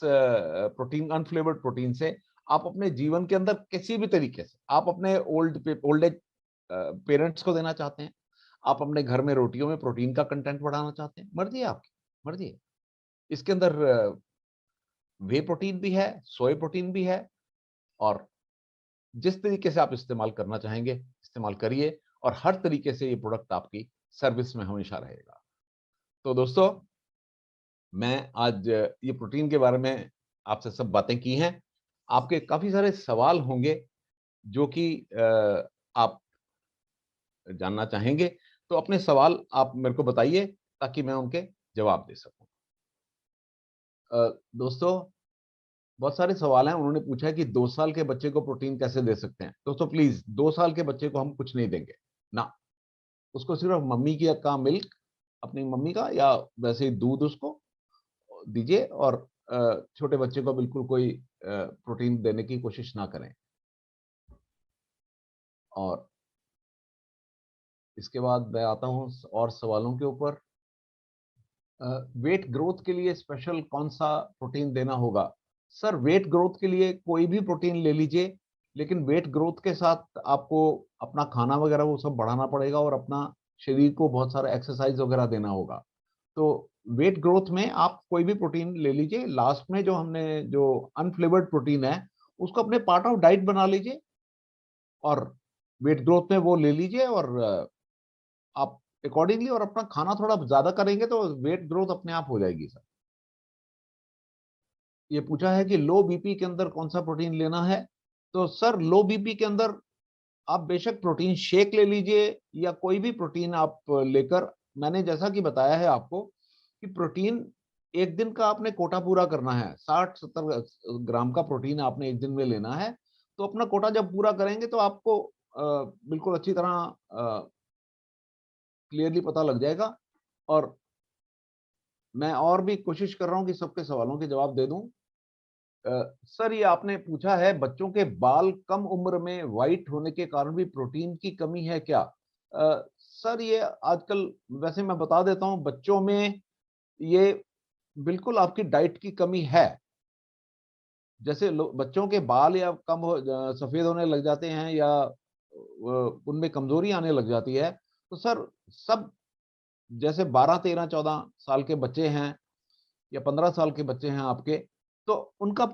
प्रोटीन, अनफ्लेवर्ड प्रोटीन से आप अपने जीवन के अंदर किसी भी तरीके से, आप अपने ओल्ड एज पेरेंट्स को देना चाहते हैं, आप अपने घर में रोटियों में प्रोटीन का कंटेंट बढ़ाना चाहते हैं, मर्जी है आपकी, मर्जी है। इसके अंदर वे प्रोटीन भी है, सोय प्रोटीन भी है, और जिस तरीके से आप इस्तेमाल करना चाहेंगे इस्तेमाल करिए, और हर तरीके से ये प्रोडक्ट आपकी सर्विस में हमेशा रहेगा। तो दोस्तों, मैं आज ये प्रोटीन के बारे में आपसे सब बातें की हैं। आपके काफी सारे सवाल होंगे जो कि आप जानना चाहेंगे, तो अपने सवाल आप मेरे को बताइए ताकि मैं उनके जवाब दे सकूं। दोस्तों, बहुत सारे सवाल हैं। उन्होंने पूछा है कि 2 साल के बच्चे को प्रोटीन कैसे दे सकते हैं। दोस्तों, प्लीज, 2 साल के बच्चे को हम कुछ नहीं देंगे ना। उसको सिर्फ मम्मी का मिल्क, अपनी मम्मी का, या वैसे ही दूध उसको दीजिए, और छोटे बच्चे को बिल्कुल कोई प्रोटीन देने की कोशिश ना करें। और इसके बाद मैं आता हूँ और सवालों के ऊपर। वेट ग्रोथ के लिए स्पेशल कौन सा प्रोटीन देना होगा? सर वेट ग्रोथ के लिए कोई भी प्रोटीन ले लीजिए, लेकिन वेट ग्रोथ के साथ आपको अपना खाना वगैरह वो सब बढ़ाना पड़ेगा और अपना शरीर को बहुत सारा एक्सरसाइज वगैरह देना होगा। तो वेट ग्रोथ में आप कोई भी प्रोटीन ले लीजिए। लास्ट में जो हमने जो अनफ्लेवर्ड प्रोटीन है उसको अपने पार्ट ऑफ डाइट बना लीजिए और वेट ग्रोथ में वो ले लीजिए। और आप अकॉर्डिंगली और अपना खाना थोड़ा ज्यादा करेंगे तो वेट ग्रोथ अपने आप हो जाएगी सर। ये पूछा है कि लो बीपी के अंदर कौन सा प्रोटीन लेना है? तो सर लो बीपी के अंदर आप बेशक प्रोटीन शेक ले लीजिए या कोई भी प्रोटीन आप लेकर, मैंने जैसा कि बताया है आपको कि प्रोटीन एक दिन का आपने कोटा पूरा करना है। 60-70 ग्राम का प्रोटीन आपने एक दिन में लेना है। तो अपना कोटा जब पूरा करेंगे तो आपको बिल्कुल अच्छी तरह क्लियरली पता लग जाएगा। और मैं और भी कोशिश कर रहा हूं कि सबके सवालों के जवाब दे दूं। सर ये आपने पूछा है बच्चों के बाल कम उम्र में वाइट होने के कारण भी प्रोटीन की कमी है क्या? सर ये आजकल वैसे मैं बता देता हूं, बच्चों में ये बिल्कुल आपकी डाइट की कमी है। जैसे बच्चों के बाल या कम सफेद होने लग जाते हैं या उनमें कमजोरी आने लग जाती है, तो सर सब जैसे 12, 13, 14 साल के बच्चे हैं या 15 साल के बच्चे हैं आपके, तो उनका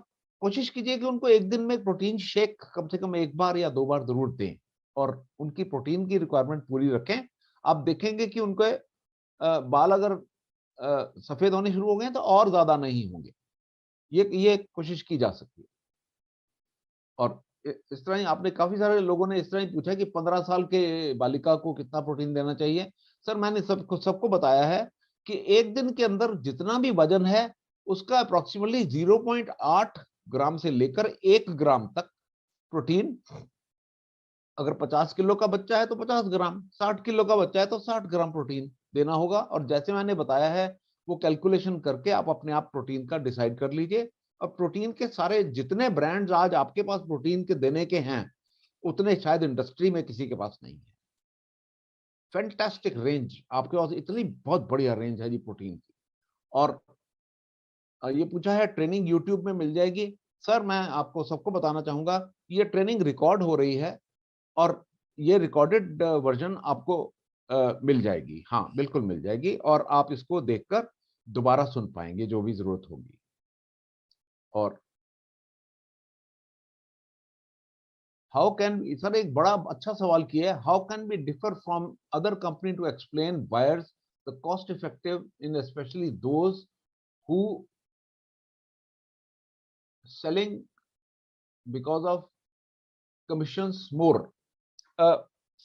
कोशिश कीजिए कि उनको एक दिन में प्रोटीन शेक कम से कम एक बार या दो बार जरूर दें और उनकी प्रोटीन की रिक्वायरमेंट पूरी रखें। आप देखेंगे कि उनके बाल अगर सफेद होने शुरू हो गए तो और ज्यादा नहीं होंगे। ये कोशिश की जा सकती है। और इस तरह ही आपने काफी सारे लोगों ने इस तरह ही पूछा कि 15 साल के बालिका को कितना प्रोटीन देना चाहिए। सर मैंने सबको बताया है कि एक दिन के अंदर जितना भी वजन है उसका अप्रोक्सीमेटली 0.8 ग्राम से लेकर 1 ग्राम तक प्रोटीन। अगर 50 किलो का बच्चा है तो 50 ग्राम, 60 किलो का बच्चा है तो 60 ग्राम प्रोटीन देना होगा। और जैसे मैंने बताया है वो कैलकुलेशन करके आप अपने आप प्रोटीन का डिसाइड कर लीजिए। और प्रोटीन के सारे जितने ब्रांड्स आज आपके पास प्रोटीन के देने के हैं उतने शायद इंडस्ट्री में किसी के पास नहीं है। फैंटास्टिक रेंज आपके पास, इतनी बहुत बढ़िया रेंज है जी प्रोटीन की। और ये पूछा है ट्रेनिंग यूट्यूब में मिल जाएगी? सर मैं आपको सबको बताना चाहूंगा ये ट्रेनिंग रिकॉर्ड हो रही है और ये रिकॉर्डेड वर्जन आपको मिल जाएगी। हाँ बिल्कुल मिल जाएगी और आप इसको देखकर दोबारा सुन पाएंगे जो भी जरूरत होगी। और हाउ कैन, सर एक बड़ा अच्छा सवाल किया है, how can be differ from other company to explain buyers the cost effective in specially those who selling because of commissions more?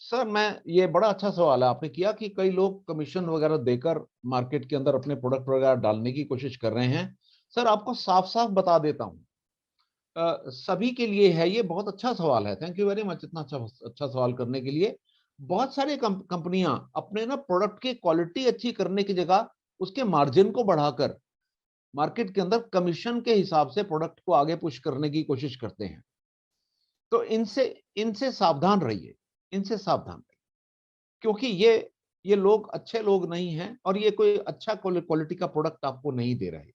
Sir मैं, ये बड़ा अच्छा सवाल है आपने किया कि कई लोग कमीशन वगैरह देकर मार्केट के अंदर अपने प्रोडक्ट वगैरह डालने की कोशिश कर रहे हैं। सर आपको साफ साफ बता देता हूं, सभी के लिए है ये बहुत अच्छा सवाल है। थैंक यू वेरी मच इतना अच्छा सवाल करने के लिए। बहुत सारे कंपनियां अपने ना प्रोडक्ट की क्वालिटी अच्छी करने की जगह उसके मार्जिन को बढ़ाकर मार्केट के अंदर कमीशन के हिसाब से प्रोडक्ट को आगे पुश करने की कोशिश करते हैं। तो इनसे इनसे सावधान रहिए, इनसे सावधान रहिए, क्योंकि ये लोग अच्छे लोग नहीं हैं और ये कोई अच्छा क्वालिटी का प्रोडक्ट आपको नहीं दे रहे।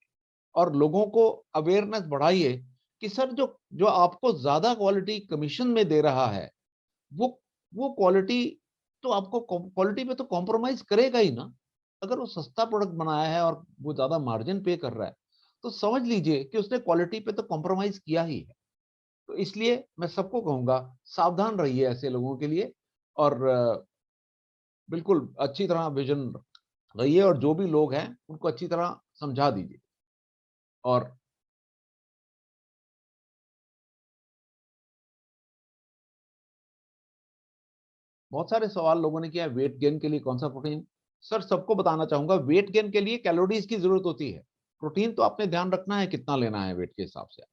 और लोगों को अवेयरनेस बढ़ाइए कि सर जो जो आपको ज्यादा क्वालिटी कमीशन में दे रहा है वो वो क्वालिटी तो आपको क्वालिटी पे तो कॉम्प्रोमाइज करेगा ही ना। अगर वो सस्ता प्रोडक्ट बनाया है और वो ज्यादा मार्जिन पे कर रहा है तो समझ लीजिए कि उसने क्वालिटी पे तो कॉम्प्रोमाइज किया ही है। तो इसलिए मैं सबको कहूंगा सावधान रहिए ऐसे लोगों के लिए। और बिल्कुल अच्छी तरह विजन रहिए और जो भी लोग हैं उनको अच्छी तरह समझा दीजिए। और बहुत सारे सवाल लोगों ने किया वेट गेन के लिए कौन सा प्रोटीन? सर सबको बताना चाहूंगा वेट गेन के लिए कैलोरीज की जरूरत होती है। प्रोटीन तो आपने ध्यान रखना है कितना लेना है वेट के हिसाब से।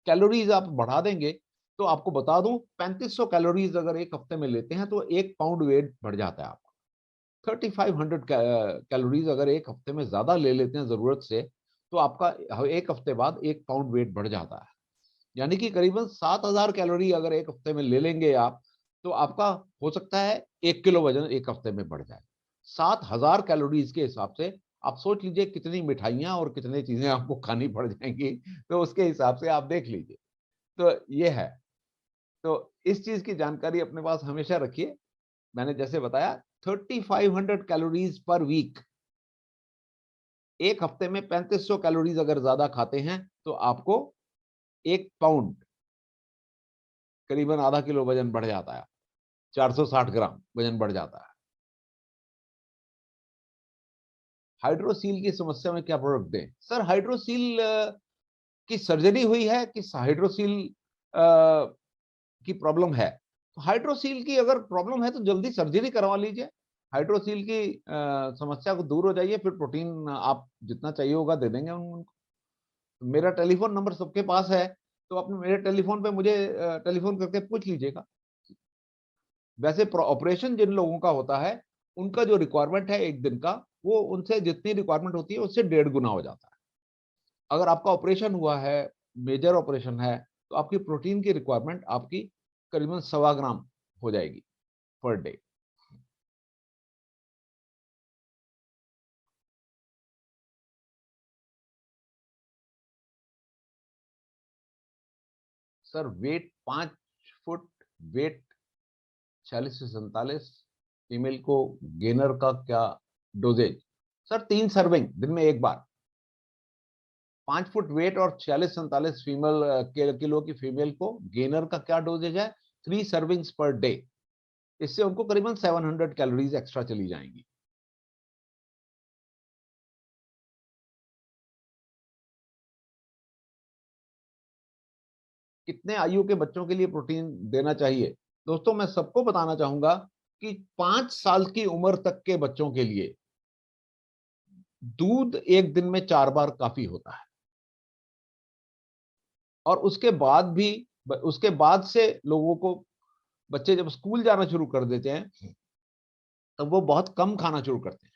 कैलोरीज आप बढ़ा देंगे तो आपको बता दूं 3500 कैलोरीज अगर एक हफ्ते में लेते हैं तो 1 पाउंड वेट बढ़ जाता है आपका। 3500 कैलोरीज अगर एक हफ्ते में ज्यादा ले लेते हैं जरूरत से तो आपका एक हफ्ते बाद 1 पाउंड वेट बढ़ जाता है। यानी कि करीबन 7000 कैलोरी अगर एक हफ्ते में ले लेंगे आप, तो आपका हो सकता है 1 किलो वजन एक हफ्ते में बढ़ जाए। 7000 कैलोरीज के हिसाब से आप सोच लीजिए कितनी मिठाइयाँ और कितनी चीज़ें आपको खानी पड़ जाएँगी, तो उसके हिसाब से आप देख लीजिए। तो ये है। तो इस चीज़ की जानकारी अपने पास हमेशा रखिए। मैंने जैसे बताया 3500 कैलोरीज पर वीक। एक हफ्ते में 3500 कैलोरीज अगर ज़्यादा खाते हैं, तो आपको 1 पाउंड करीबन आधा किलो वजन बढ़ जाता है, 460 ग्राम वजन बढ़ जाता है। हाइड्रोसील की समस्या में क्या प्रोडक्ट दें? सर हाइड्रोसील की सर्जरी हुई है कि हाइड्रोसील की प्रॉब्लम है? तो हाइड्रोसील की अगर प्रॉब्लम है तो जल्दी सर्जरी करवा लीजिए। हाइड्रोसील की समस्या को दूर हो जाइए, फिर प्रोटीन आप जितना चाहिए होगा दे देंगे हम उनको। मेरा टेलीफ़ोन नंबर सबके पास है, तो आप मेरे टेलीफ़ोन पे मुझे टेलीफ़ोन करके पूछ लीजिएगा। वैसे ऑपरेशन जिन लोगों का होता है, उनका जो रिक्वायरमेंट है 1 दिन का, वो उनसे जितनी रिक्वायरमेंट होती है, उससे 1.5 गुना हो जाता है। अगर आपका ऑपरेशन हुआ है, मेजर ऑपरेशन है, तो आपकी प्रोटीन की रिक्वायरमेंट आपकी करीबन 1.25 ग्राम हो जाएगी per day. Sir weight 5 foot, weight 46 से 47, फीमेल को गेनर का क्या डोजेज? सर 3 सर्विंग दिन में 1 बार। 5 फुट वेट और 46-47 फीमेल किलो की फीमेल को गेनर का क्या डोजेज है? 3 सर्विंग्स पर डे। इससे उनको करीबन 700 कैलोरीज एक्स्ट्रा चली जाएंगी। कितने आयु के बच्चों के लिए प्रोटीन देना चाहिए? दोस्तों मैं सबको बताना चाहूंगा कि 5 साल की उम्र तक के बच्चों के लिए दूध एक दिन में 4 बार काफी होता है। और उसके बाद से लोगों को, बच्चे जब स्कूल जाना शुरू कर देते हैं, तब वो बहुत कम खाना शुरू करते हैं।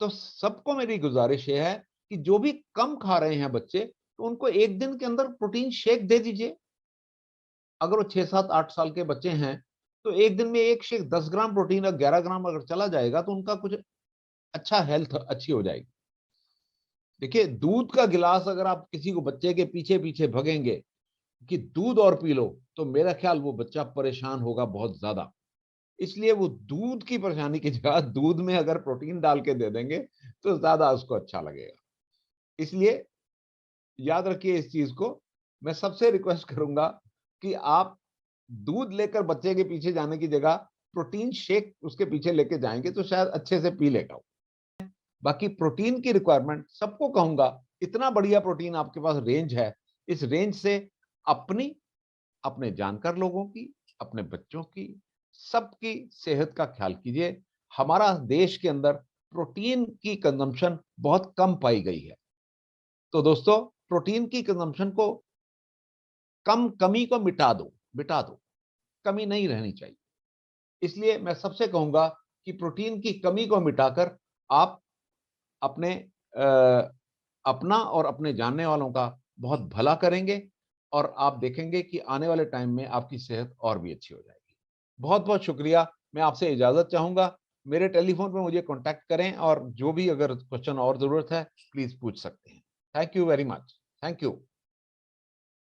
तो सबको मेरी गुजारिश ये है कि जो भी कम खा रहे हैं बच्चे, तो उनको एक दिन के अंदर प्रोटीन शेक दे दीजिए। अगर वो 6-7-8 साल के बच्चे हैं, तो एक दिन में एक शेक 10 ग्राम प्रोटीन और 11 ग्राम अगर चला जाएगा, तो उनका कुछ अच्छा हेल्थ अच्छी हो जाएगी। देखिए दूध का गिलास अगर आप किसी को बच्चे के पीछे पीछे भगेंगे कि दूध और पी लो, तो मेरा ख्याल वो बच्चा परेशान होगा बहुत ज्यादा। इसलिए वो दूध की परेशानी की जगह दूध में अगर प्रोटीन डाल के दे देंगे, तो ज्यादा उसको अच्छा लगेगा। इसलिए याद रखिए इस चीज को। मैं सबसे रिक्वेस्ट करूंगा कि आप दूध लेकर बच्चे के पीछे जाने की जगह प्रोटीन शेक उसके पीछे लेके जाएंगे, तो शायद अच्छे से पी लेगा। बाकी प्रोटीन की रिक्वायरमेंट सबको कहूंगा, इतना बढ़िया प्रोटीन आपके पास रेंज है। इस रेंज से अपनी, अपने जानकार लोगों की, अपने बच्चों की, सबकी सेहत का ख्याल कीजिए। हमारा देश के अंदर प्रोटीन की कंजम्पशन बहुत कम पाई गई है। तो दोस्तों प्रोटीन की कंजम्पशन को कमी को मिटा दो। कमी नहीं रहनी चाहिए। इसलिए मैं सबसे कहूंगा कि प्रोटीन की कमी को मिटाकर आप अपने अपना और अपने जानने वालों का बहुत भला करेंगे, और आप देखेंगे कि आने वाले टाइम में आपकी सेहत और भी अच्छी हो जाएगी। बहुत बहुत शुक्रिया। मैं आपसे इजाजत चाहूंगा। मेरे टेलीफोन पे मुझे कांटेक्ट करें, और जो भी अगर क्वेश्चन और जरूरत है प्लीज पूछ सकते हैं। Thank you very much. Thank you.